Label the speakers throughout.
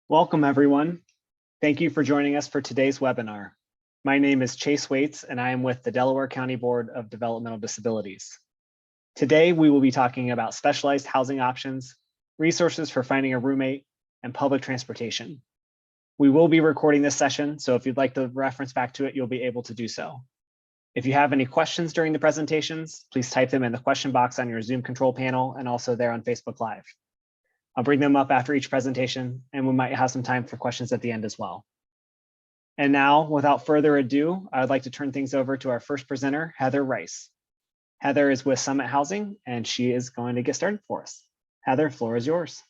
Speaker 1: Welcome, everyone. Thank you for joining us for today's webinar. My name is Chase Waits, and I am with the Delaware County Board of Developmental Disabilities. Today, we will be talking about specialized housing options, resources for finding a roommate, and public transportation. We will be recording this session, so if you'd like to reference back to it, you'll be able to do so. If you have any questions during the presentations, please type them in the question box on your Zoom control panel and also there on Facebook Live. I'll bring them up after each presentation, and we might have some time for questions at the end as well. And now, without further ado, I would like to turn things over to our first presenter, Heather Rice. Heather is with Summit Housing, and she is going to get started for us. Heather, floor is yours.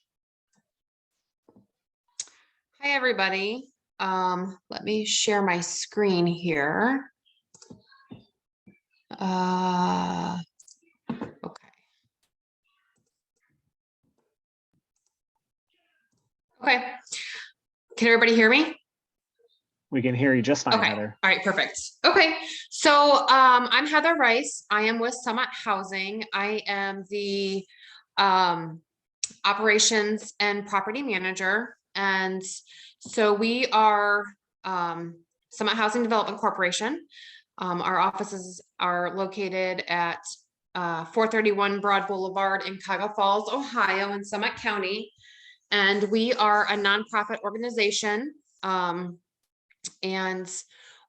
Speaker 2: Hi, everybody. Let me share my screen here. Okay. Can everybody hear me?
Speaker 1: We can hear you just fine,
Speaker 2: okay.
Speaker 1: Heather.
Speaker 2: All right, perfect. Okay, so I'm Heather Rice. I am with Summit Housing. I am the operations and property manager. And so we are Summit Housing Development Corporation. Our offices are located at 431 Broad Boulevard in Cuyahoga Falls, Ohio, in Summit County. And we are a nonprofit organization, and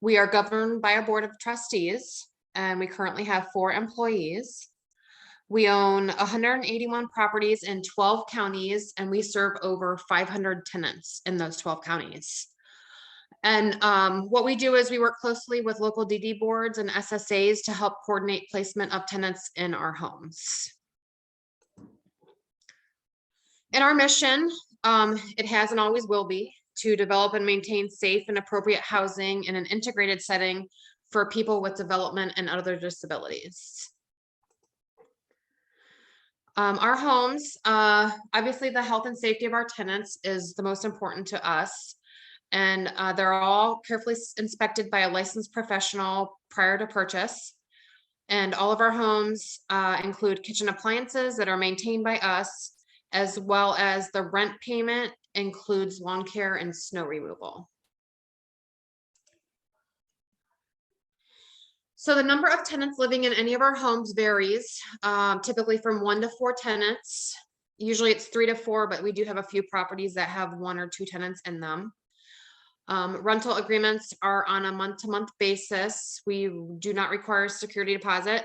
Speaker 2: we are governed by a board of trustees, and we currently have 4 employees. We own 181 properties in 12 counties, and we serve over 500 tenants in those 12 counties. And what we do is we work closely with local DD boards and SSAs to help coordinate placement of tenants in our homes. In our mission, it has and always will be to develop and maintain safe and appropriate housing in an integrated setting for people with development and other disabilities. Our homes, obviously the health and safety of our tenants is the most important to us. And they're all carefully inspected by a licensed professional prior to purchase. And all of our homes include kitchen appliances that are maintained by us, as well as the rent payment includes lawn care and snow removal. So the number of tenants living in any of our homes varies, typically from 1 to 4 tenants. Usually it's 3 to 4, but we do have a few properties that have 1 or 2 tenants in them. Rental agreements are on a month-to-month basis. We do not require a security deposit.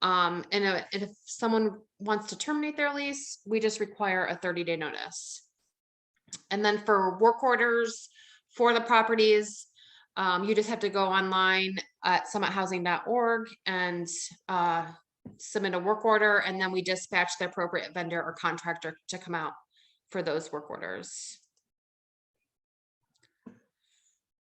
Speaker 2: And if someone wants to terminate their lease, we just require a 30-day notice. And then for work orders for the properties, you just have to go online at summithousing.org and submit a work order, and then we dispatch the appropriate vendor or contractor to come out for those work orders.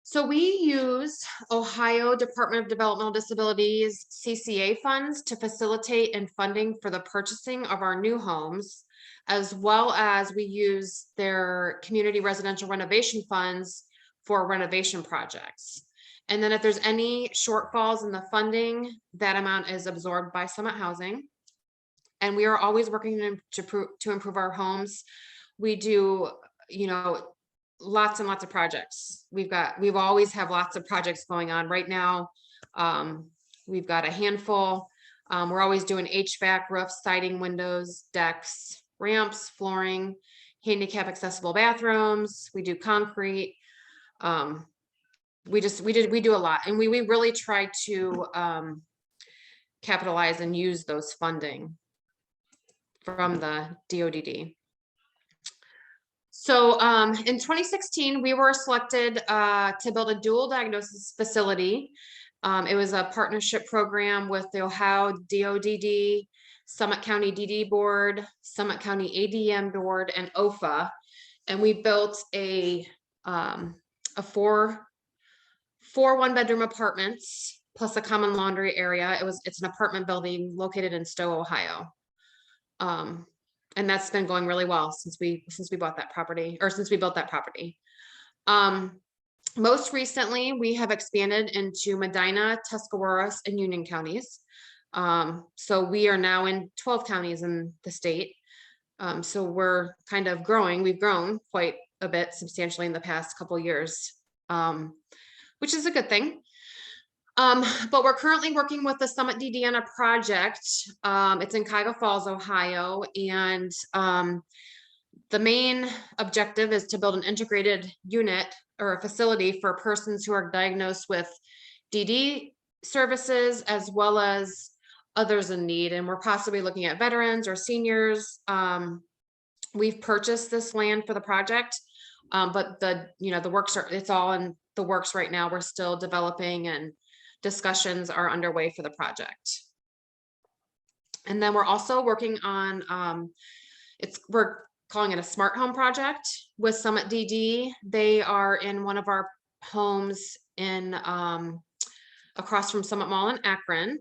Speaker 2: So we use Ohio Department of Developmental Disabilities CCA funds to facilitate in funding for the purchasing of our new homes, as well as we use their community residential renovation funds for renovation projects. And then if there's any shortfalls in the funding, that amount is absorbed by Summit Housing. And we are always working to improve our homes. We do, lots and lots of projects. We've always have lots of projects going on right now. We've got a handful. We're always doing HVAC, roofs, siding, windows, decks, ramps, flooring, handicap accessible bathrooms. We do concrete. We do a lot, and we really try to capitalize and use those funding from the DODD. So in 2016, we were selected to build a dual diagnosis facility. It was a partnership program with the Ohio DODD, Summit County DD Board, Summit County ADM Board, and OFA. And we built a 4 one-bedroom apartments plus a common laundry area. It's an apartment building located in Stowe, Ohio. And that's been going really well since we bought that property, or since we built that property. Most recently, we have expanded into Medina, Tuscarawas, and Union counties. So we are now in 12 counties in the state. So we're kind of growing. We've grown quite a bit substantially in the past couple years, which is a good thing. But we're currently working with the Summit DD on a project. It's in Cuyahoga Falls, Ohio, and the main objective is to build an integrated unit or a facility for persons who are diagnosed with DD services as well as others in need. And we're possibly looking at veterans or seniors. We've purchased this land for the project, but the works it's all in the works right now. We're still developing and discussions are underway for the project. And then we're also working on, we're calling it a smart home project with Summit DD. They are in one of our homes in across from Summit Mall in Akron.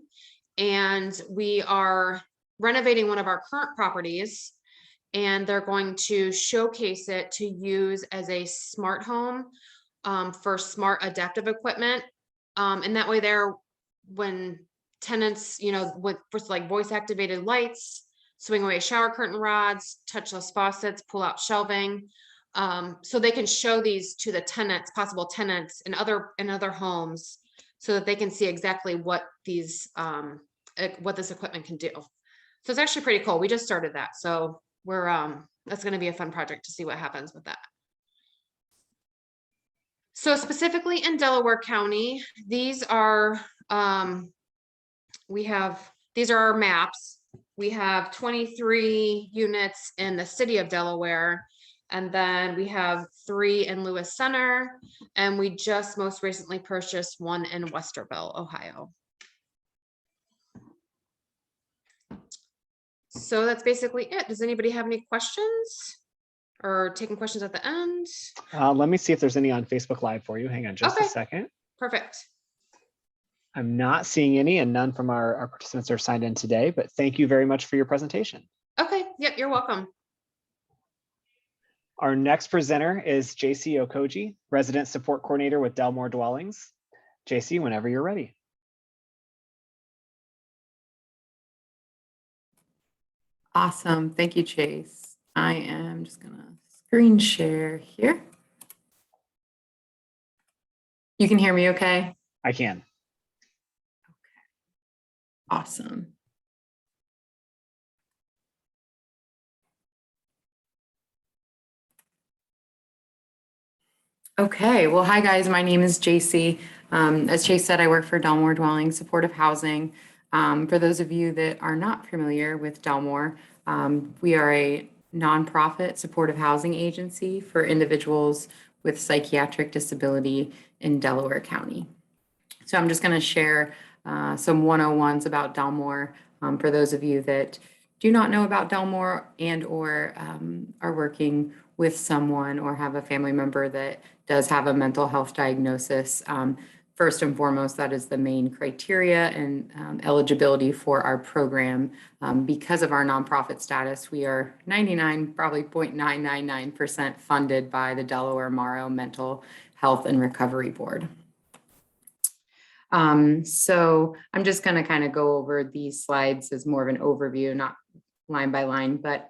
Speaker 2: And we are renovating one of our current properties, and they're going to showcase it to use as a smart home for smart adaptive equipment. And that way when tenants, with like voice activated lights, swing away shower curtain rods, touchless faucets, pull out shelving. So they can show these to the tenants, possible tenants in other homes, so that they can see exactly what this equipment can do. So it's actually pretty cool. We just started that. So we're, that's going to be a fun project to see what happens with that. So specifically in Delaware County, these are, these are our maps. We have 23 units in the city of Delaware, and then we have 3 in Lewis Center, and we just most recently purchased 1 in Westerville, Ohio. So that's basically it. Does anybody have any questions or taking questions at the end?
Speaker 1: Let me see if there's any on Facebook Live for you. Hang on just a second.
Speaker 2: Perfect.
Speaker 1: I'm not seeing any, and none from our participants are signed in today, but thank you very much for your presentation.
Speaker 2: Okay, yep, you're welcome.
Speaker 1: Our next presenter is JC Okojie, Resident Support Coordinator with Delmore Dwellings. JC, whenever you're ready.
Speaker 3: Awesome, thank you, Chase. I am just gonna screen share here. You can hear me okay?
Speaker 1: I can.
Speaker 3: Awesome. Okay, well, hi guys, my name is JC. As Chase said, I work for Delmore Dwelling Supportive Housing. For those of you that are not familiar with Delmore, we are a nonprofit supportive housing agency for individuals with psychiatric disability in Delaware County. So I'm just going to share some 101s about Delmore for those of you that do not know about Delmore and or are working with someone or have a family member that does have a mental health diagnosis. First and foremost, that is the main criteria and eligibility for our program. Because of our nonprofit status, we are 99, probably 0.999% funded by the Delaware Morrow Mental Health and Recovery Board. So I'm just going to kind of go over these slides as more of an overview, not line by line, but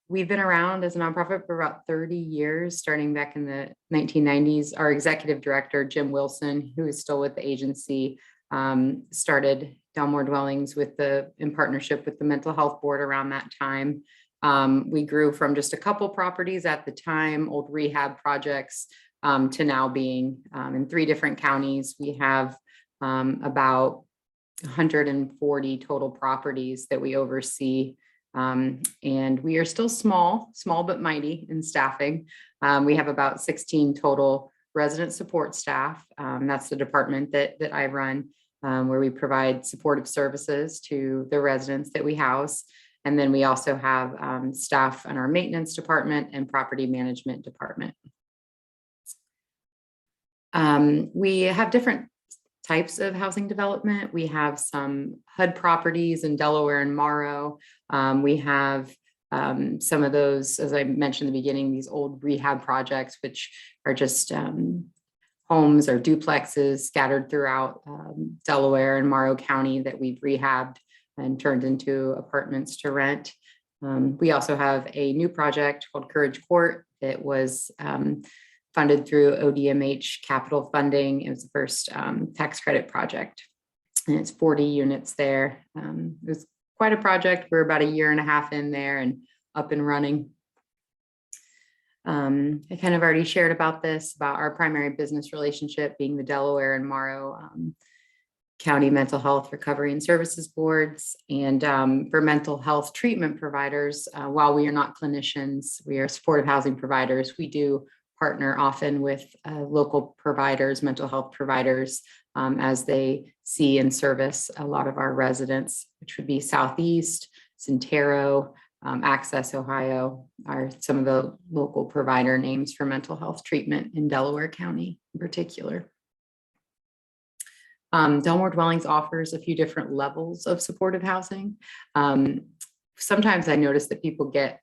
Speaker 3: we've been around as a nonprofit for about 30 years, starting back in the 1990s. Our executive director, Jim Wilson, who is still with the agency, started Delmore Dwellings in partnership with the Mental Health Board around that time. We grew from just a couple properties at the time, old rehab projects, to now being in 3 different counties. We have about 140 total properties that we oversee. And we are still small but mighty in staffing. We have about 16 total resident support staff. That's the department that I run, where we provide supportive services to the residents that we house. And then we also have staff in our maintenance department and property management department. We have different types of housing development. We have some HUD properties in Delaware and Morrow. We have some of those, as I mentioned in the beginning, these old rehab projects, which are just homes or duplexes scattered throughout Delaware and Morrow County that we've rehabbed and turned into apartments to rent. We also have a new project called Courage Court that was funded through ODMH capital funding. It was the first tax credit project, and it's 40 units there. It was quite a project. We're about a year and a half in there and up and running. I kind of already shared about this, about our primary business relationship being the Delaware and Morrow County Mental Health Recovery and Services Boards. And for mental health treatment providers, while we are not clinicians, we are supportive housing providers. We do partner often with local providers, mental health providers, as they see and service a lot of our residents, which would be Southeast, Centero, Access Ohio are some of the local provider names for mental health treatment in Delaware County in particular. Delmore Dwellings offers a few different levels of supportive housing. Sometimes I notice that people get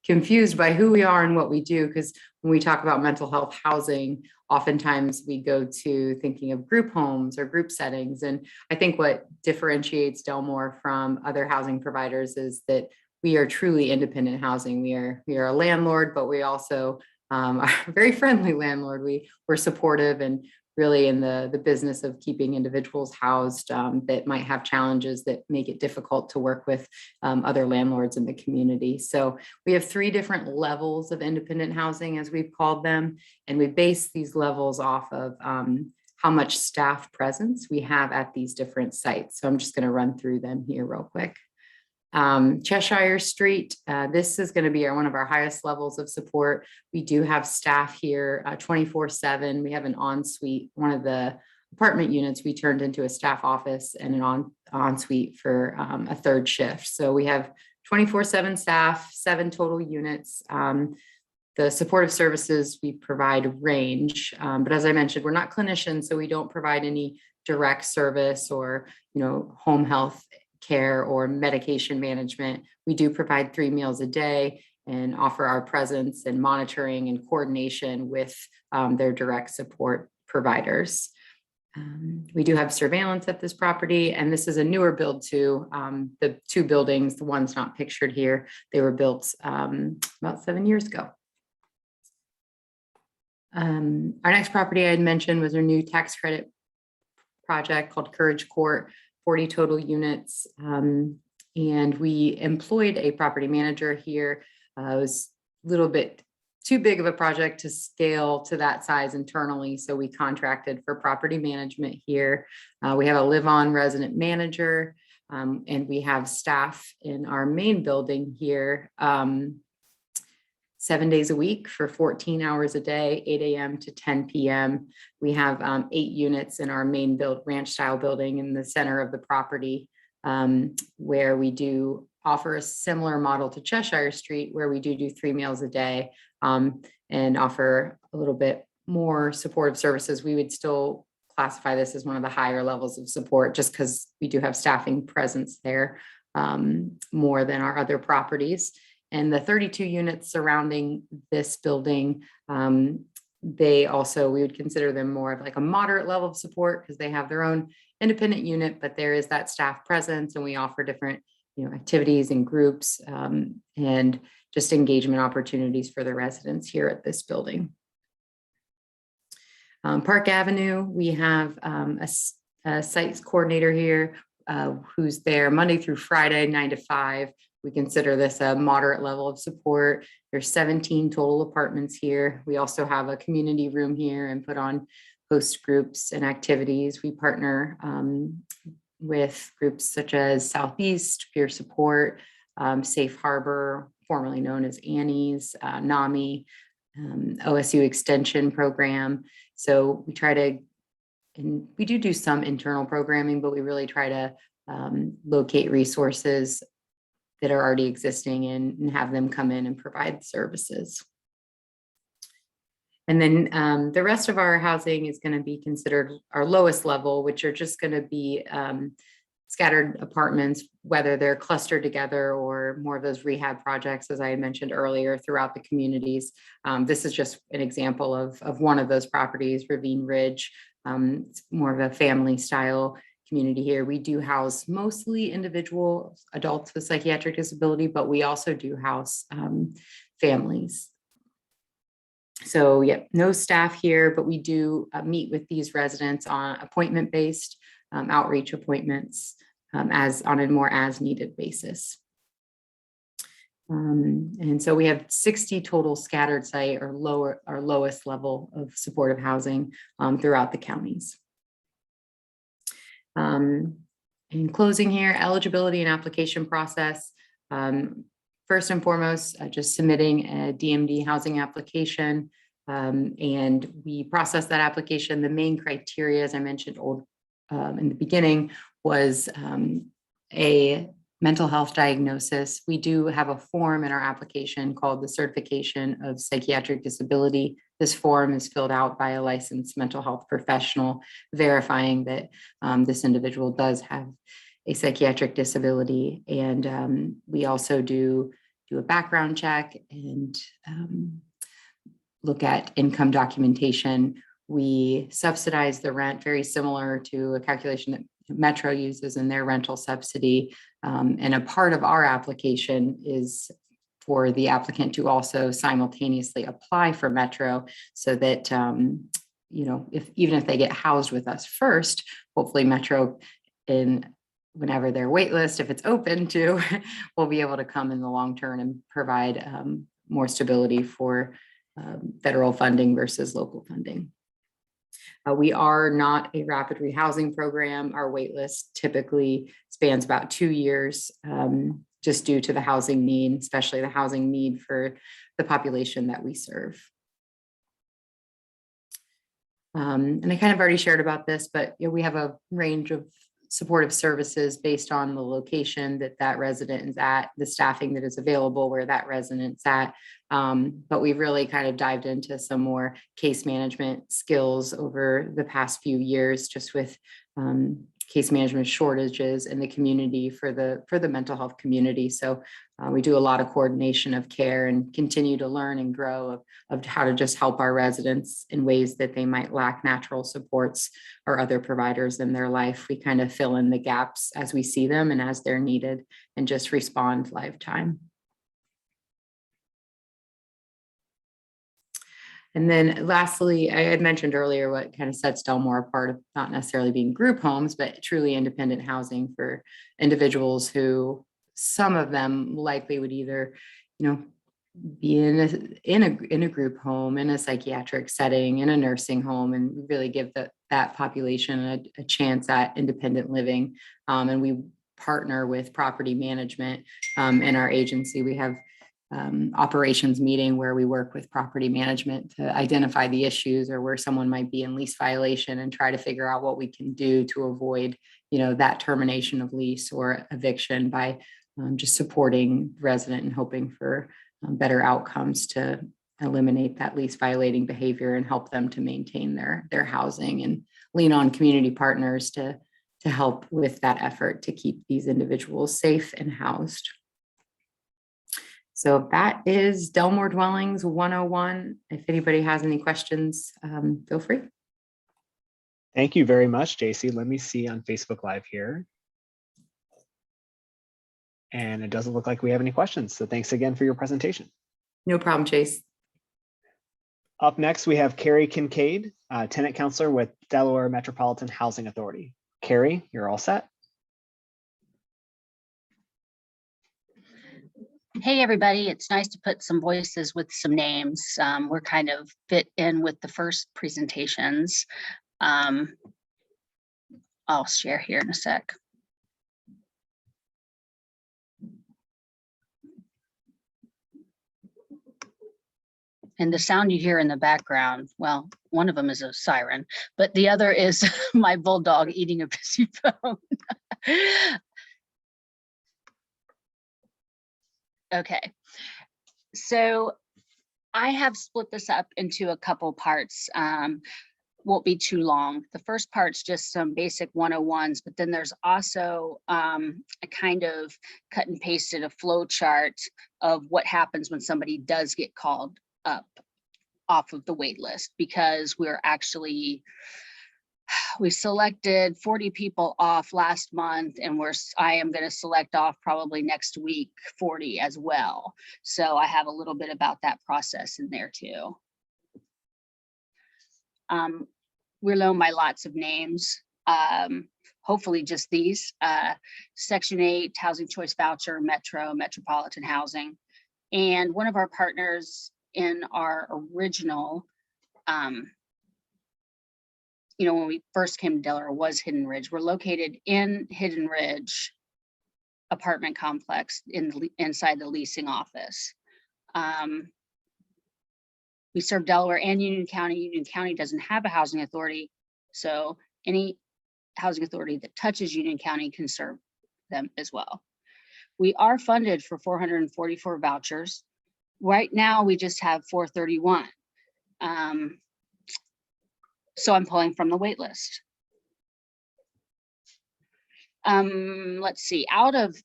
Speaker 3: confused by who we are and what we do, because when we talk about mental health housing, oftentimes we go to thinking of group homes or group settings. And I think what differentiates Delmore from other housing providers is that we are truly independent housing. We are a landlord, but we also are a very friendly landlord. We're supportive and really in the business of keeping individuals housed that might have challenges that make it difficult to work with other landlords in the community. So we have 3 different levels of independent housing, as we've called them, and we base these levels off of how much staff presence we have at these different sites. So I'm just going to run through them here real quick. Cheshire Street, this is going to be one of our highest levels of support. We do have staff here 24/7. We have an ensuite. One of the apartment units we turned into a staff office and an ensuite for a 3rd shift. So we have 24/7 staff, 7 total units. The supportive services we provide range, but as I mentioned, we're not clinicians, so we don't provide any direct service or home health care or medication management. We do provide 3 meals a day and offer our presence and monitoring and coordination with their direct support providers. We do have surveillance at this property, and this is a newer build too. The 2 buildings, the ones not pictured here, they were built about 7 years ago. Our next property I had mentioned was our new tax credit project called Courage Court. 40 total units, and we employed a property manager here. It was a little bit too big of a project to scale to that size internally, so we contracted for property management here. We have a live-on resident manager, and we have staff in our main building here 7 days a week for 14 hours a day, 8 a.m. to 10 p.m. We have 8 units in our main ranch style building in the center of the property, where we do offer a similar model to Cheshire Street, where we do 3 meals a day and offer a little bit more supportive services. We would still classify this as one of the higher levels of support just because we do have staffing presence there more than our other properties. And the 32 units surrounding this building, we would consider them more of like a moderate level of support because they have their own independent unit, but there is that staff presence, and we offer different activities and groups and just engagement opportunities for the residents here at this building. Park Avenue, we have a sites coordinator here who's there Monday through Friday, 9 to 5. We consider this a moderate level of support. There's 17 total apartments here. We also have a community room here and put on host groups and activities. We partner with groups such as Southeast, Peer Support, Safe Harbor, formerly known as Annie's, NAMI, OSU Extension Program. So we try to, and we do some internal programming, but we really try to locate resources that are already existing and have them come in and provide services. And then the rest of our housing is going to be considered our lowest level, which are just going to be scattered apartments, whether they're clustered together or more of those rehab projects, as I had mentioned earlier, throughout the communities. This is just an example of one of those properties, Ravine Ridge. It's more of a family style community here. We do house mostly individual adults with psychiatric disability, but we also do house families. So yeah, no staff here, but we do meet with these residents on appointment-based outreach appointments as on a more as needed basis. And so we have 60 total scattered site or lowest level of supportive housing throughout the counties. In closing here, eligibility and application process. First and foremost, just submitting a DMD housing application, and we process that application. The main criteria, as I mentioned in the beginning, was a mental health diagnosis. We do have a form in our application called the Certification of Psychiatric Disability. This form is filled out by a licensed mental health professional, verifying that this individual does have a psychiatric disability. And we also do a background check and look at income documentation. We subsidize the rent, very similar to a calculation that Metro uses in their rental subsidy. And a part of our application is for the applicant to also simultaneously apply for Metro, so that even if they get housed with us first, hopefully Metro, whenever their wait list, if it's open to, will be able to come in the long term and provide more stability for federal funding versus local funding. We are not a rapid rehousing program. Our wait list typically spans about 2 years, just due to the housing need, especially the housing need for the population that we serve. And I kind of already shared about this, but we have a range of supportive services based on the location that resident is at, the staffing that is available where that resident's at. But we've really kind of dived into some more case management skills over the past few years, just with case management shortages in the community for the mental health community. So we do a lot of coordination of care and continue to learn and grow of how to just help our residents in ways that they might lack natural supports or other providers in their life. We kind of fill in the gaps as we see them and as they're needed, and just respond live time. And then lastly, I had mentioned earlier what kind of sets Delmore apart of not necessarily being group homes, but truly independent housing for individuals who, some of them likely would either, be in a group home, in a psychiatric setting, in a nursing home, and really give that population a chance at independent living. And we partner with property management in our agency. We have operations meeting where we work with property management to identify the issues or where someone might be in lease violation, and try to figure out what we can do to avoid, that termination of lease or eviction by just supporting the resident and hoping for better outcomes to eliminate that lease violating behavior and help them to maintain their housing, and lean on community partners to help with that effort to keep these individuals safe and housed. So that is Delmore Dwellings 101. If anybody has any questions, feel free.
Speaker 1: Thank you very much, JC. Let me see on Facebook Live here. And it doesn't look like we have any questions. So thanks again for your presentation.
Speaker 3: No problem, Chase.
Speaker 1: Up next, we have Carrie Kincaid, tenant counselor with Delaware Metropolitan Housing Authority. Carrie, you're all set.
Speaker 4: Hey, everybody. It's nice to put some voices with some names. We're kind of fit in with the first presentations. I'll share here in a sec. And the sound you hear in the background, well, one of them is a siren, but the other is my bulldog eating a busy phone. Okay, so I have split this up into a couple parts. Won't be too long. The first part's just some basic 101s, but then there's also I kind of cut and pasted a flow chart of what happens when somebody does get called up off of the wait list, because we're actually We selected 40 people off last month, and I am going to select off probably next week 40 as well. So I have a little bit about that process in there too. We're known by lots of names. Hopefully just these, Section 8, Housing Choice Voucher, Metro, Metropolitan Housing. And one of our partners in our original, when we first came to Delaware was Hidden Ridge. We're located in Hidden Ridge apartment complex inside the leasing office. We serve Delaware and Union County. Union County doesn't have a housing authority, so any housing authority that touches Union County can serve them as well. We are funded for 444 vouchers. Right now, we just have 431. So I'm pulling from the wait list. Let's see, out of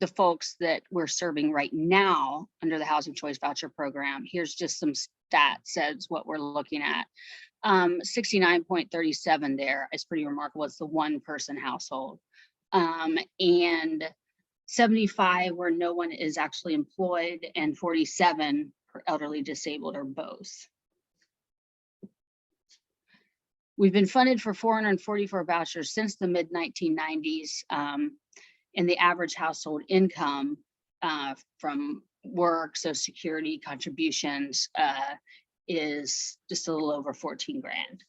Speaker 4: the folks that we're serving right now under the Housing Choice Voucher Program, here's just some stats, says what we're looking at. 69.37 there is pretty remarkable. It's the one person household. And 75 where no one is actually employed, and 47 for elderly, disabled, or both. We've been funded for 444 vouchers since the mid-1990s, and the average household income from work, Social Security contributions is just a little over 14 grand.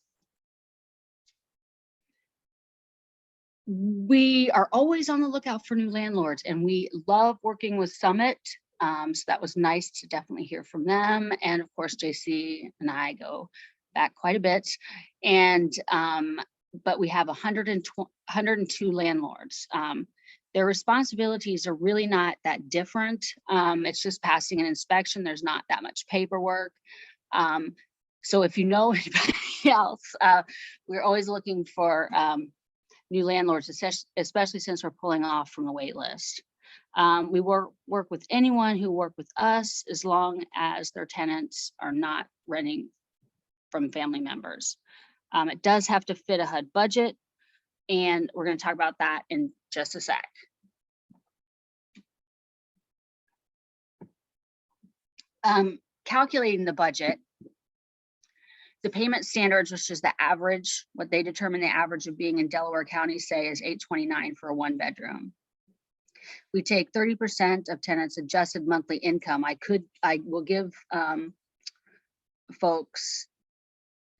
Speaker 4: We are always on the lookout for new landlords, and we love working with Summit. So that was nice to definitely hear from them. And of course, JC and I go back quite a bit. And but we have 102 landlords. Their responsibilities are really not that different. It's just passing an inspection. There's not that much paperwork. So if you know anybody else, we're always looking for new landlords, especially since we're pulling off from the wait list. We work with anyone who work with us as long as their tenants are not renting from family members. It does have to fit a HUD budget, and we're going to talk about that in just a sec. Calculating the budget, the payment standards, which is the average, what they determine the average of being in Delaware County, say, is $829 for a 1-bedroom. We take 30% of tenants' adjusted monthly income. I will give folks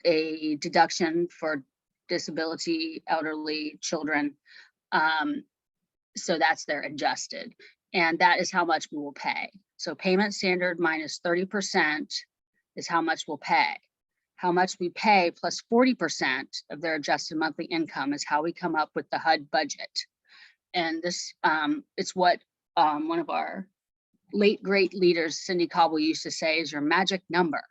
Speaker 4: a deduction for disability, elderly, children. So that's their adjusted, and that is how much we will pay. So payment standard minus 30% is how much we'll pay. How much we pay plus 40% of their adjusted monthly income is how we come up with the HUD budget. And this, it's what one of our late great leaders, Cindy Cobble, used to say is your magic number.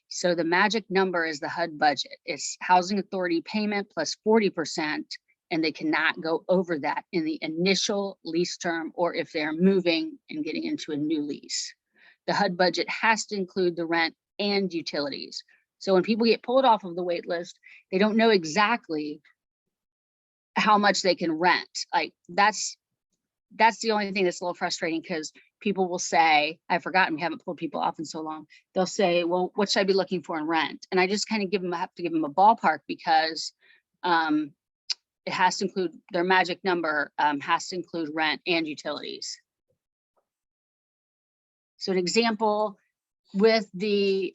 Speaker 4: So the magic number is the HUD budget. It's housing authority payment plus 40%, and they cannot go over that in the initial lease term or if they're moving and getting into a new lease. The HUD budget has to include the rent and utilities. So when people get pulled off of the wait list, they don't know exactly how much they can rent. Like that's the only thing that's a little frustrating, because people will say, I've forgotten, we haven't pulled people off in so long. They'll say, well, what should I be looking for in rent? And I just kind of have to give them a ballpark, because it has to include their magic number, has to include rent and utilities. So an example with the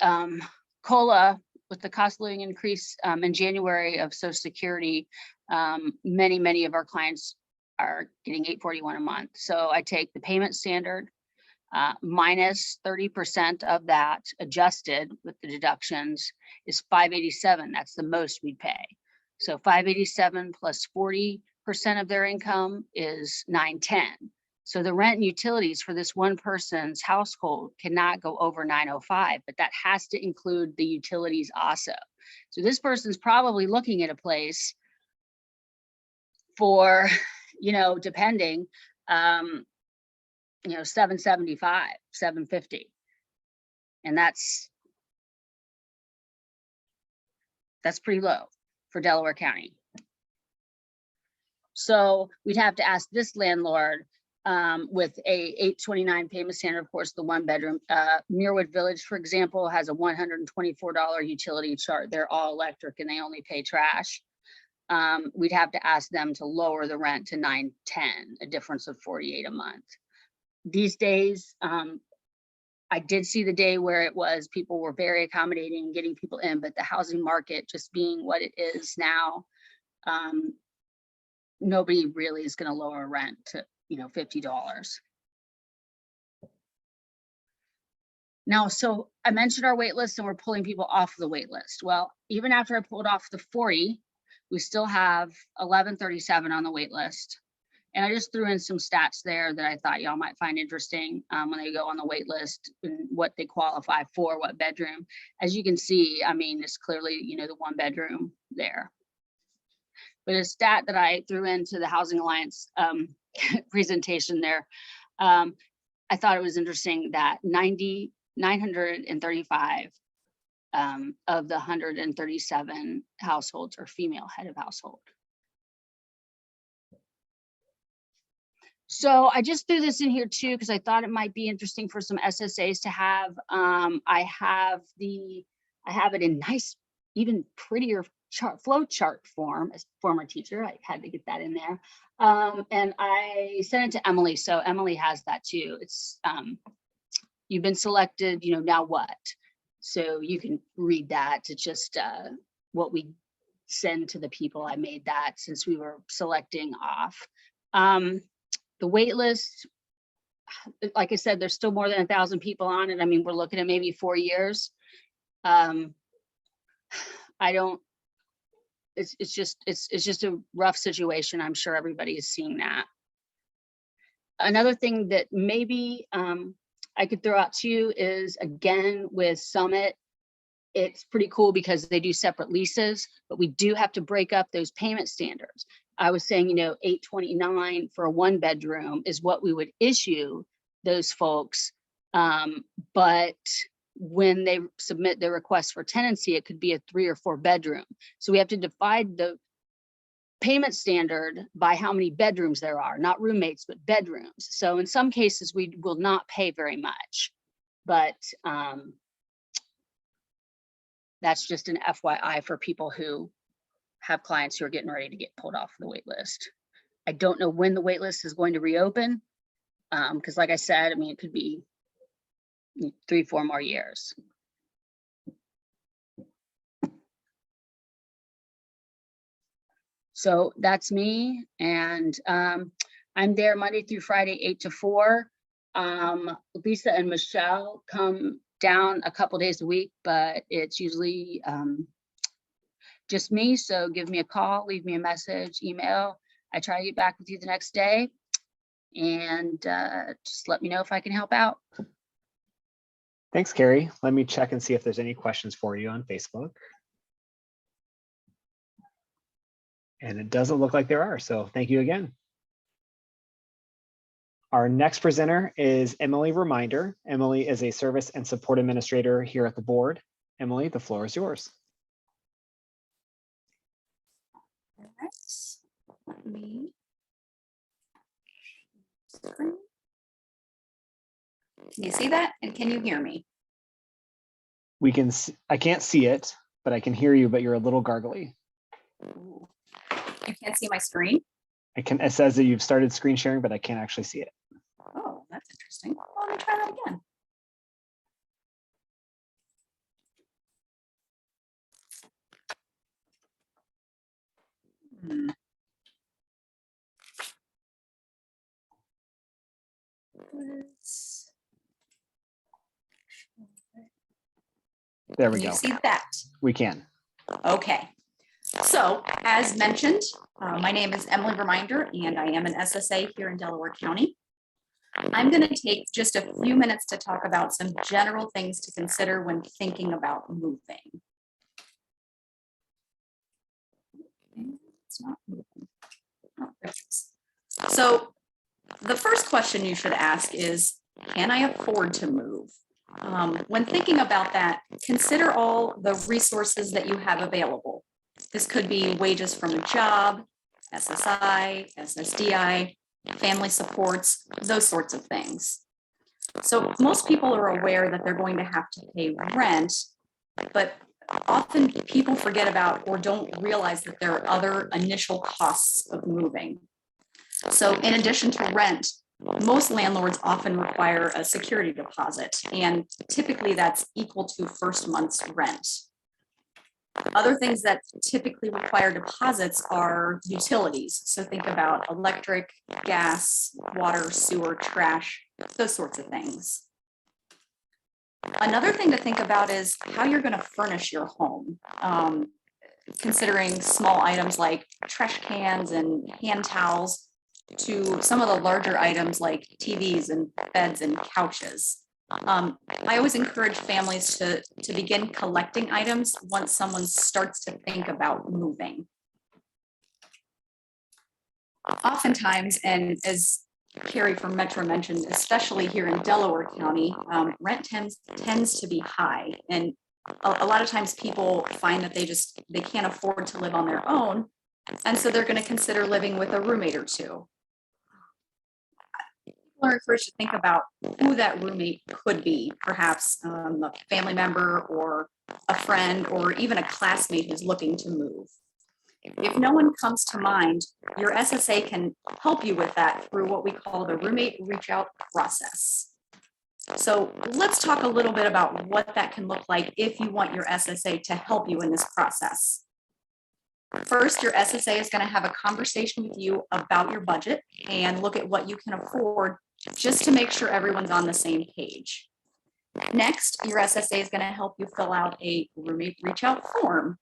Speaker 4: COLA, with the cost of living increase in January of Social Security, many of our clients are getting $841 a month. So I take the payment standard minus 30% of that, adjusted with the deductions, is $587. That's the most we'd pay. So $587 plus 40% of their income is $910. So the rent and utilities for this one person's household cannot go over $905, but that has to include the utilities also. So this person's probably looking at a place for, depending, $775, $750. And that's pretty low. for Delaware County. So we'd have to ask this landlord with a 829 payment standard, of course, the one bedroom. Muirwood Village, for example, has a $124 utility chart. They're all electric and they only pay trash. We'd have to ask them to lower the rent to $910, a difference of $48 a month. These days, I did see the day where it was people were very accommodating, getting people in, but the housing market just being what it is now, nobody really is going to lower rent to, you know, $50. Now, so I mentioned our wait list and we're pulling people off the wait list. Well, even after I pulled off the 40, we still have 1137 on the wait list. And I just threw in some stats there that I thought y'all might find interesting when they go on the wait list and what they qualify for, what bedroom. As you can see, I mean, it's clearly, you know, the one bedroom there. But a stat that I threw into the Housing Alliance presentation there, I thought it was interesting that 935 of the 137 households are female head of household. So I just threw this in here too, because I thought it might be interesting for some SSAs to have. I have it in nice, even prettier flow chart form. As a former teacher, I had to get that in there. And I sent it to Emily. So Emily has that too. It's you've been selected, you know, now what? So you can read that. It's just what we send to the people. I made that since we were selecting off. The wait list, like I said, there's still more than 1,000 people on it. I mean, we're looking at maybe 4 years. It's just a rough situation. I'm sure everybody is seeing that. Another thing that maybe I could throw out to you is, again, with Summit, it's pretty cool because they do separate leases, but we do have to break up those payment standards. I was saying, you know, $829 for a one bedroom is what we would issue those folks. But when they submit their request for tenancy, it could be a 3 or 4 bedroom. So we have to divide the payment standard by how many bedrooms there are, not roommates, but bedrooms. So in some cases, we will not pay very much, but that's just an FYI for people who have clients who are getting ready to get pulled off the wait list. I don't know when the wait list is going to reopen, because like I said, I mean, it could be 3-4 more years. So that's me, and I'm there Monday through Friday, 8 to 4. Lisa and Michelle come down a couple days a week, but it's usually just me. So give me a call, leave me a message, email. I try to get back with you the next day, and just let me know if I can help out.
Speaker 1: Thanks, Carrie. Let me check and see if there's any questions for you on Facebook. And it doesn't look like there are, so thank you again. Our next presenter is Emily Reminder. Emily is a service and support administrator here at the board. Emily, the floor is yours.
Speaker 5: All right. Let me. Can you see that? And can you hear me?
Speaker 1: We can. I can't see it, but I can hear you. But you're a little gargly.
Speaker 5: Ooh. You can't see my screen?
Speaker 1: I can. It says that you've started screen sharing, but I can't actually see it.
Speaker 5: Oh, that's interesting. Well, let me try that again.
Speaker 1: There we
Speaker 5: Can
Speaker 1: go.
Speaker 5: you see that?
Speaker 1: We can.
Speaker 5: Okay. So as mentioned, my name is Emily Reminder, and I am an SSA here in Delaware County. I'm going to take just a few minutes to talk about some general things to consider when thinking about moving. It's not moving. Oh, there it is. So the first question you should ask is, can I afford to move? When thinking about that, consider all the resources that you have available. This could be wages from a job, SSI, SSDI, family supports, those sorts of things. So most people are aware that they're going to have to pay rent, but often people forget about or don't realize that there are other initial costs of moving. So in addition to rent, most landlords often require a security deposit, and typically that's equal to first month's rent. Other things that typically require deposits are utilities. So think about electric, gas, water, sewer, trash, those sorts of things. Another thing to think about is how you're going to furnish your home. Considering small items like trash cans and hand towels to some of the larger items like TVs and beds and couches. I always encourage families to begin collecting items once someone starts to think about moving. Oftentimes, and as Carrie from Metro mentioned, especially here in Delaware County, rent tends to be high. And a lot of times people find that they can't afford to live on their own. And so they're going to consider living with a roommate or two. People are encouraged to think about who that roommate could be, perhaps a family member or a friend or even a classmate who's looking to move. If no one comes to mind, your SSA can help you with that through what we call the roommate reach out process. So let's talk a little bit about what that can look like if you want your SSA to help you in this process. First, your SSA is going to have a conversation with you about your budget and look at what you can afford just to make sure everyone's on the same page. Next, your SSA is going to help you fill out a roommate reach out form.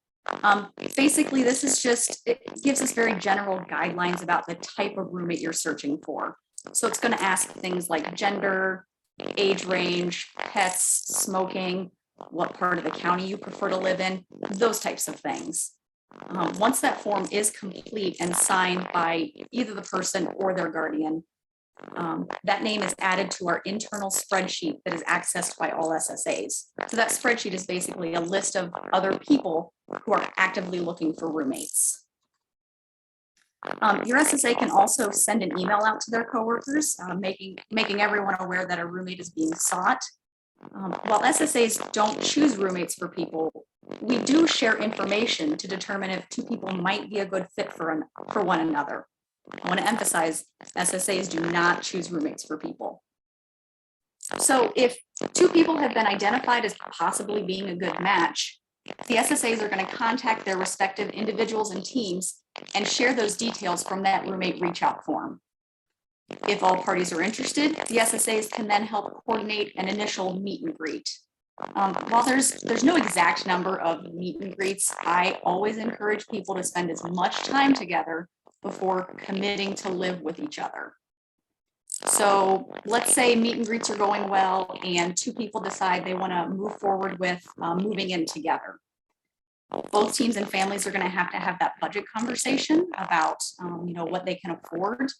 Speaker 5: Basically, this is it gives us very general guidelines about the type of roommate you're searching for. So it's going to ask things like gender, age range, pets, smoking, what part of the county you prefer to live in, those types of things. Once that form is complete and signed by either the person or their guardian, that name is added to our internal spreadsheet that is accessed by all SSAs. So that spreadsheet is basically a list of other people who are actively looking for roommates. Your SSA can also send an email out to their coworkers, making everyone aware that a roommate is being sought. While SSAs don't choose roommates for people, we do share information to determine if two people might be a good fit for one another. I want to emphasize, SSAs do not choose roommates for people. So if two people have been identified as possibly being a good match, the SSAs are going to contact their respective individuals and teams and share those details from that roommate reach out form. If all parties are interested, the SSAs can then help coordinate an initial meet and greet. While there's no exact number of meet and greets, I always encourage people to spend as much time together before committing to live with each other. So let's say meet and greets are going well and two people decide they want to move forward with moving in together. Both teams and families are going to have that budget conversation about what they can afford.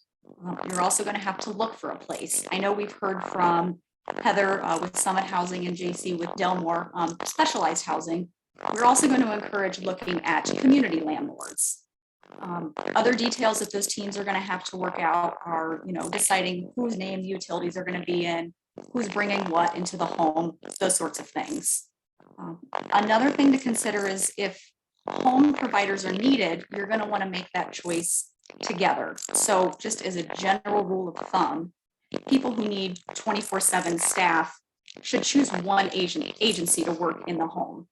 Speaker 5: You're also going to have to look for a place. I know we've heard from Heather with Summit Housing and JC with Delmore, specialized housing. We're also going to encourage looking at community landlords. Other details that those teams are going to have to work out are, deciding whose name the utilities are going to be in, who's bringing what into the home, those sorts of things. Another thing to consider is if home providers are needed, you're going to want to make that choice together. So just as a general rule of thumb, people who need 24/7 staff should choose one agency to work in the home.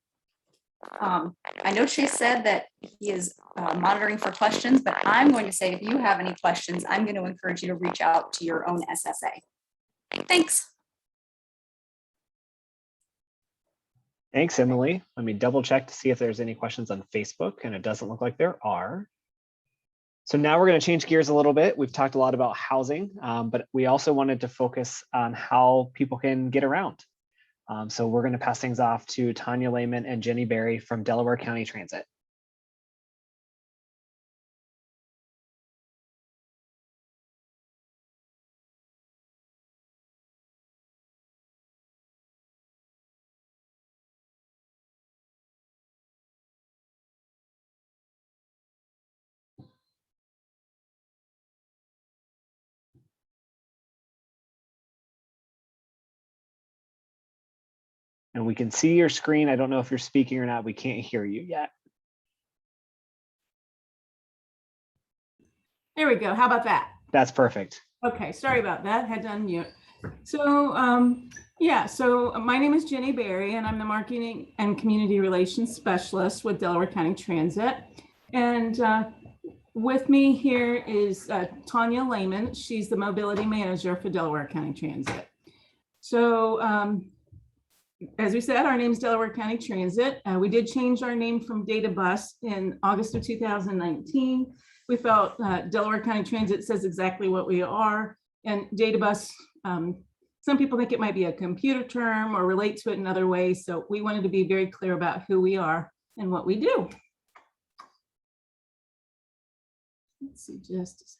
Speaker 5: I know Chase said that he is monitoring for questions, but I'm going to say if you have any questions, I'm going to encourage you to reach out to your own SSA. Thanks.
Speaker 1: Thanks, Emily. Let me double check to see if there's any questions on Facebook, and it doesn't look like there are. So now we're going to change gears a little bit. We've talked a lot about housing, but we also wanted to focus on how people can get around. So we're going to pass things off to Tanya Lehman and Jenny Berry from Delaware County Transit. And we can see your screen. I don't know if you're speaking or not. We can't hear you yet.
Speaker 6: There we go. How about that?
Speaker 1: That's perfect.
Speaker 6: Okay, sorry about that. Had to unmute. So yeah, so my name is Jenny Berry and I'm the Marketing and Community Relations Specialist with Delaware County Transit. And with me here is Tanya Lehman. She's the Mobility Manager for Delaware County Transit. So as we said, our name is Delaware County Transit. We did change our name from Data Bus in August of 2019. We felt Delaware County Transit says exactly what we are. And Data Bus, some people think it might be a computer term or relate to it in other ways. So we wanted to be very clear about who we are and what we do. Let's see, just a second.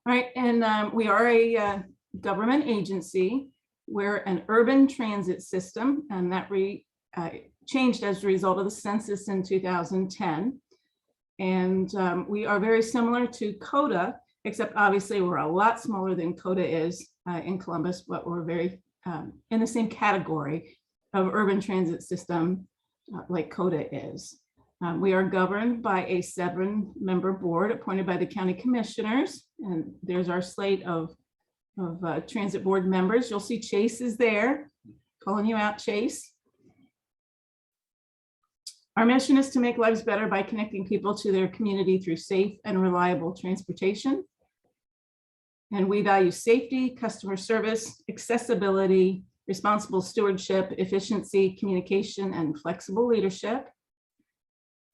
Speaker 6: All right, and we are a government agency. We're an urban transit system, and that changed as a result of the census in 2010. And we are very similar to CODA, except obviously we're a lot smaller than CODA is in Columbus, but we're very in the same category of urban transit system like CODA is. We are governed by a 7-member board appointed by the county commissioners, and there's our slate of transit board members. You'll see Chase is there, calling you out, Chase. Our mission is to make lives better by connecting people to their community through safe and reliable transportation. And we value safety, customer service, accessibility, responsible stewardship, efficiency, communication, and flexible leadership.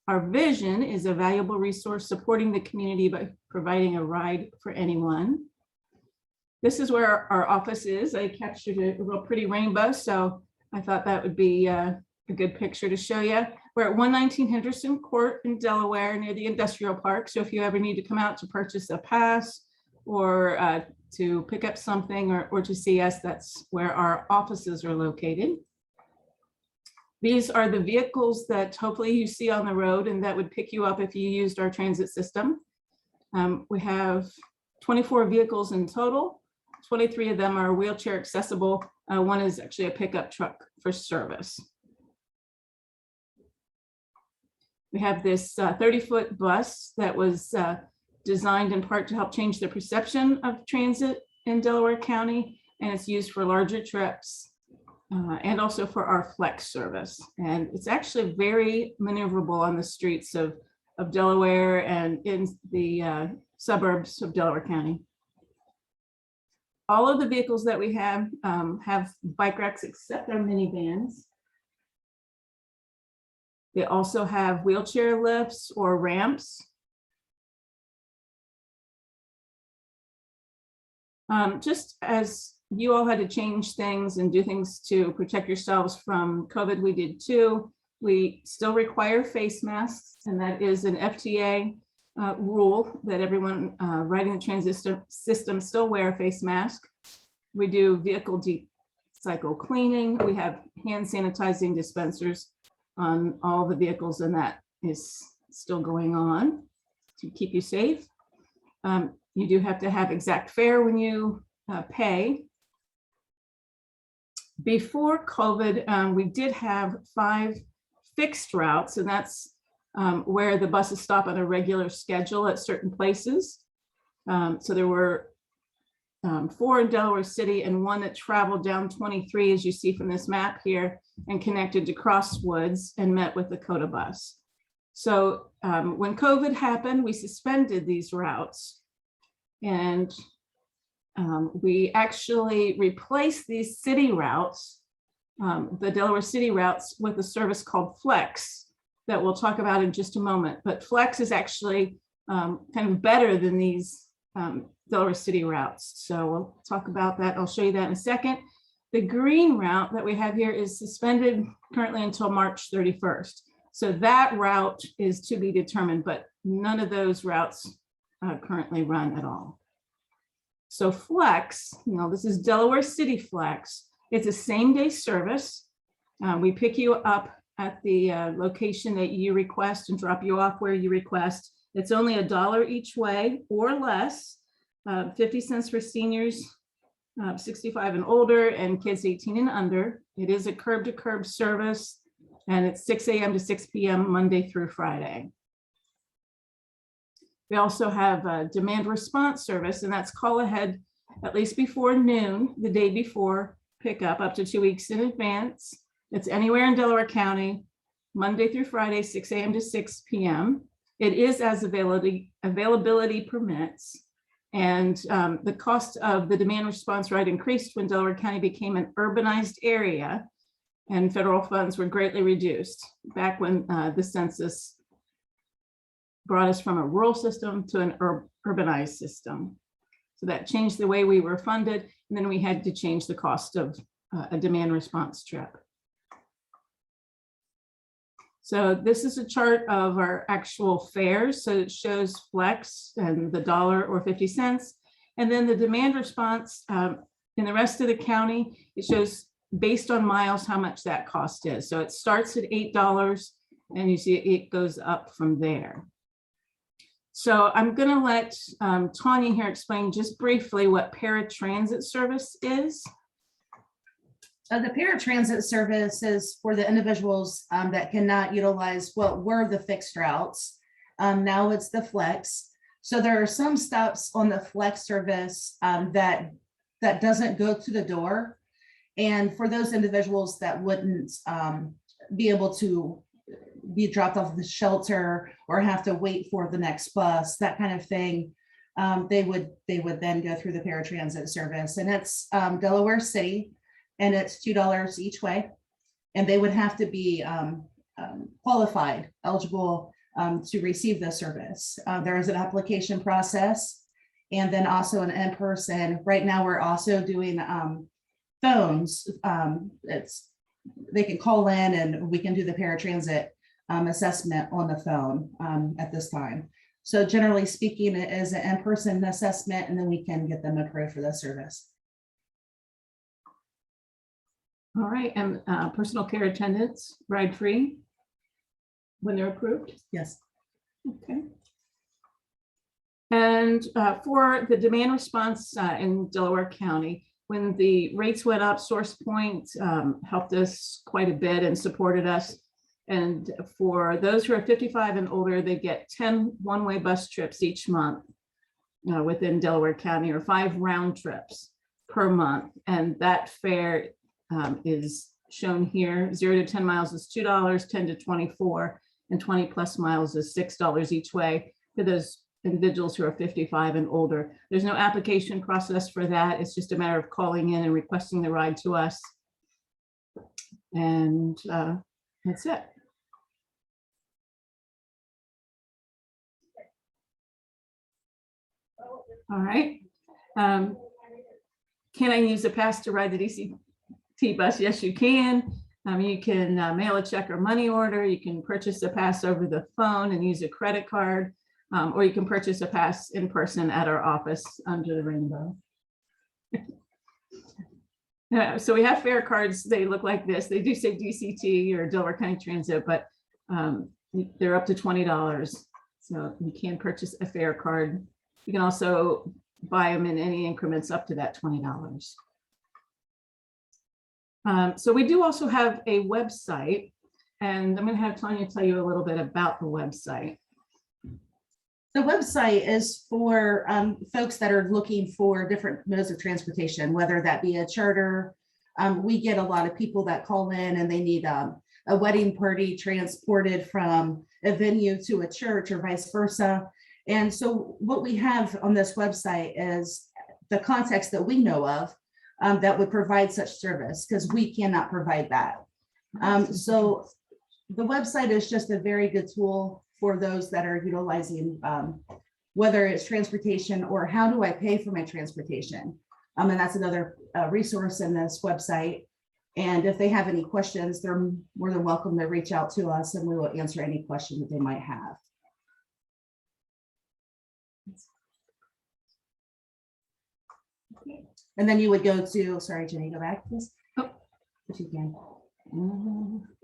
Speaker 6: Our vision is a valuable resource supporting the community by providing a ride for anyone. This is where our office is. I captured a real pretty rainbow, so I thought that would be a good picture to show you. We're at 119 Henderson Court in Delaware near the industrial park. So if you ever need to come out to purchase a pass or to pick up something or to see us, that's where our offices are located. These are the vehicles that hopefully you see on the road and that would pick you up if you used our transit system. We have 24 vehicles in total. 23 of them are wheelchair accessible. One is actually a pickup truck for service. We have this 30-foot bus that was designed in part to help change the perception of transit in Delaware County, and it's used for larger trips and also for our flex service. And it's actually very maneuverable on the streets of Delaware and in the suburbs of Delaware County. All of the vehicles that we have bike racks except our minivans. They also have wheelchair lifts or ramps. Just as you all had to change things and do things to protect yourselves from COVID, we did too. We still require face masks, and that is an FTA rule that everyone riding the transit system still wear a face mask. We do vehicle deep cycle cleaning. We have hand sanitizing dispensers on all the vehicles, and that is still going on to keep you safe. You do have to have exact fare when you pay. Before COVID, we did have 5 fixed routes, and that's where the buses stop on a regular schedule at certain places. So there were 4 in Delaware City and 1 that traveled down 23, as you see from this map here, and connected to Crosswoods and met with the CODA bus. So when COVID happened, we suspended these routes, and we actually replaced these city routes, the Delaware City routes, with a service called Flex that we'll talk about in just a moment. But Flex is actually kind of better than these Delaware City routes. So we'll talk about that. I'll show you that in a second. The green route that we have here is suspended currently until March 31st. So that route is to be determined, but none of those routes currently run at all. So Flex, this is Delaware City Flex. It's a same-day service. We pick you up at the location that you request and drop you off where you request. It's only $1 each way or less. 50 cents for seniors 65 and older, and kids 18 and under. It is a curb to curb service, and it's 6 a.m. to 6 p.m. Monday through Friday. We also have a demand response service, and that's call ahead at least before noon, the day before pickup, up to 2 weeks in advance. It's anywhere in Delaware County, Monday through Friday, 6 a.m. to 6 p.m. It is as availability permits. And the cost of the demand response ride increased when Delaware County became an urbanized area, and federal funds were greatly reduced back when the census brought us from a rural system to an urbanized system. So that changed the way we were funded, and then we had to change the cost of a demand response trip. So this is a chart of our actual fares. So it shows flex and the dollar or 50 cents. And then the demand response in the rest of the county, it shows based on miles how much that cost is. So it starts at $8, and you see it goes up from there. So I'm going to let Tanya here explain just briefly what paratransit service is.
Speaker 7: The paratransit service is for the individuals that cannot utilize what were the fixed routes. Now it's the flex. So there are some stops on the flex service that doesn't go to the door. And for those individuals that wouldn't be able to be dropped off at the shelter or have to wait for the next bus, that kind of thing, they would then go through the paratransit service. And it's Delaware City, and it's $2 each way. And they would have to be qualified, eligible to receive the service. There is an application process, and then also an in-person. Right now, we're also doing phones. They can call in, and we can do the paratransit assessment on the phone at this time. So generally speaking, it is an in-person assessment, and then we can get them approved for the service.
Speaker 6: All right, and personal care attendants, ride free when they're approved?
Speaker 7: Yes.
Speaker 6: Okay. And for the demand response in Delaware County, when the rates went up, SourcePoint helped us quite a bit and supported us. And for those who are 55 and older, they get 10 one-way bus trips each month within Delaware County, or 5 round trips per month. And that fare is shown here. 0 to 10 miles is $2, 10 to 24, and 20 plus miles is $6 each way for those individuals who are 55 and older. There's no application process for that. It's just a matter of calling in and requesting the ride to us. And that's it. All right. Can I use a pass to ride the DCT bus? Yes, you can. You can mail a check or money order. You can purchase a pass over the phone and use a credit card, or you can purchase a pass in person at our office under the rainbow. So we have fare cards. They look like this. They do say DCT or Delaware County Transit, but they're up to $20. So you can purchase a fare card. You can also buy them in any increments up to that $20. So we do also have a website, and I'm going to have Tanya tell you a little bit about the website.
Speaker 7: The website is for folks that are looking for different modes of transportation, whether that be a charter. We get a lot of people that call in and they need a wedding party transported from a venue to a church or vice versa. And so what we have on this website is the contacts that we know of that would provide such service, because we cannot provide that. So the website is just a very good tool for those that are utilizing, whether it's transportation or how do I pay for my transportation. And that's another resource in this website. And if they have any questions, they're more than welcome to reach out to us, and we will answer any question that they might have. And then you would go to, sorry, Jenny, go back, please. Oh, if you can.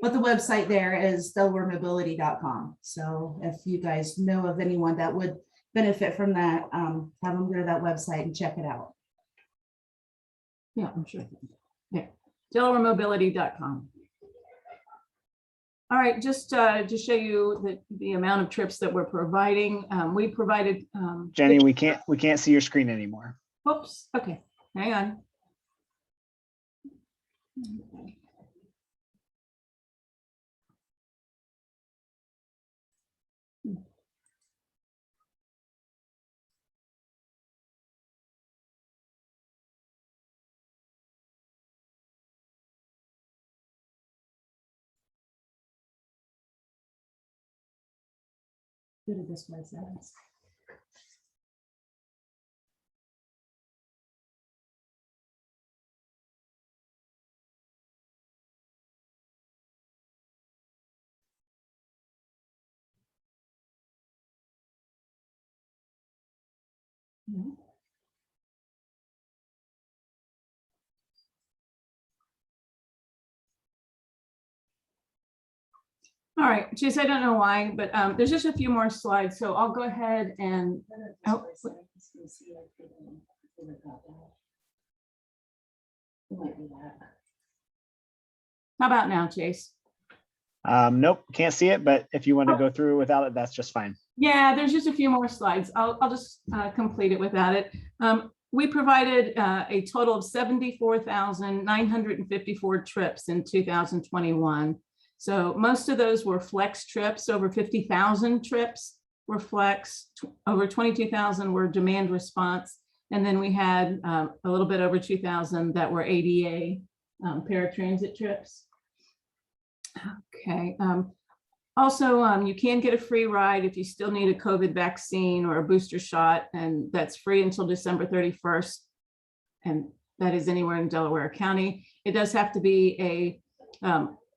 Speaker 7: But the website there is DelawareMobility.com. So if you guys know of anyone that would benefit from that, have them go to that website and check it out.
Speaker 6: Yeah, I'm sure. Yeah, DelawareMobility.com. All right, just to show you the amount of trips that we're providing, we provided.
Speaker 1: Jenny, we can't see your screen anymore.
Speaker 6: Oops, okay, hang on. Go to this website. All right, Chase, I don't know why, but there's just a few more slides, so I'll go ahead and. Oh, how about now, Chase?
Speaker 1: Nope, can't see it, but if you want to go through without it, that's just fine.
Speaker 6: Yeah, there's just a few more slides. I'll just complete it without it. We provided a total of 74,954 trips in 2021. So most of those were flex trips. Over 50,000 trips were flex, over 22,000 were demand response. And then we had a little bit over 2,000 that were ADA paratransit trips. Okay. Also, you can get a free ride if you still need a COVID vaccine or a booster shot, and that's free until December 31st. And that is anywhere in Delaware County. It does have to be a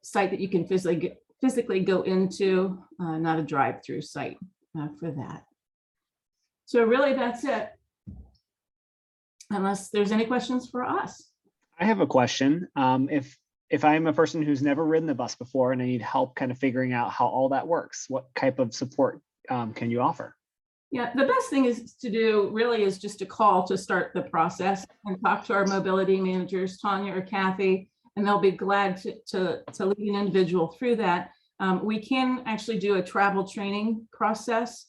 Speaker 6: site that you can physically go into, not a drive-through site for that. So really, that's it. Unless there's any questions for us.
Speaker 1: I have a question. If I'm a person who's never ridden the bus before and I need help kind of figuring out how all that works, what type of support can you offer?
Speaker 6: Yeah, the best thing is to do really is just to call to start the process and talk to our mobility managers, Tanya or Kathy, and they'll be glad to lead an individual through that. We can actually do a travel training process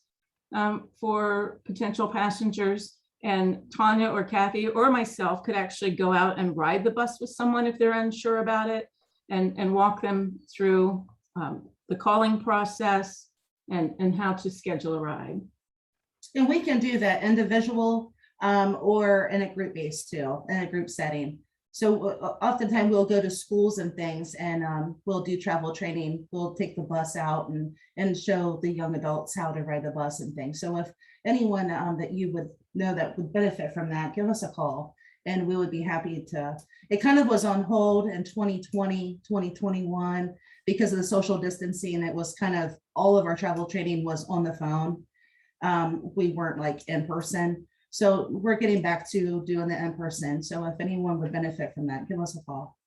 Speaker 6: for potential passengers, and Tanya or Kathy or myself could actually go out and ride the bus with someone if they're unsure about it, and walk them through the calling process and how to schedule a ride.
Speaker 7: And we can do that individual or in a group base too, in a group setting. So oftentimes we'll go to schools and things, and we'll do travel training. We'll take the bus out and show the young adults how to ride the bus and things. So if anyone that you would know that would benefit from that, give us a call and we would be happy to. It kind of was on hold in 2020, 2021 because of the social distancing, and it was kind of all of our travel training was on the phone. We weren't like in person. So we're getting back to doing the in person. So if anyone would benefit from that, give us a call.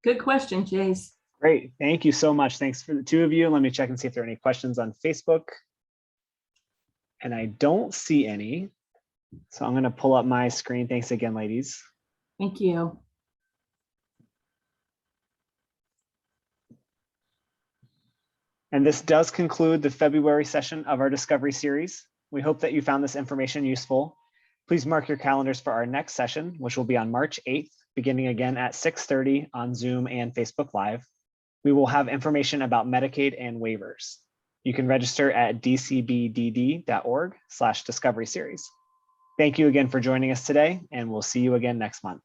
Speaker 6: Good question, Chase.
Speaker 1: Great, thank you so much. Thanks for the two of you. Let me check and see if there are any questions on Facebook. And I don't see any. So I'm going to pull up my screen. Thanks again, ladies.
Speaker 6: Thank you.
Speaker 1: And this does conclude the February session of our Discovery series. We hope that you found this information useful. Please mark your calendars for our next session, which will be on March 8th, beginning again at 6:30 on Zoom and Facebook Live. We will have information about Medicaid and waivers. You can register at dcbdd.org/discovery series. Thank you again for joining us today, and we'll see you again next month.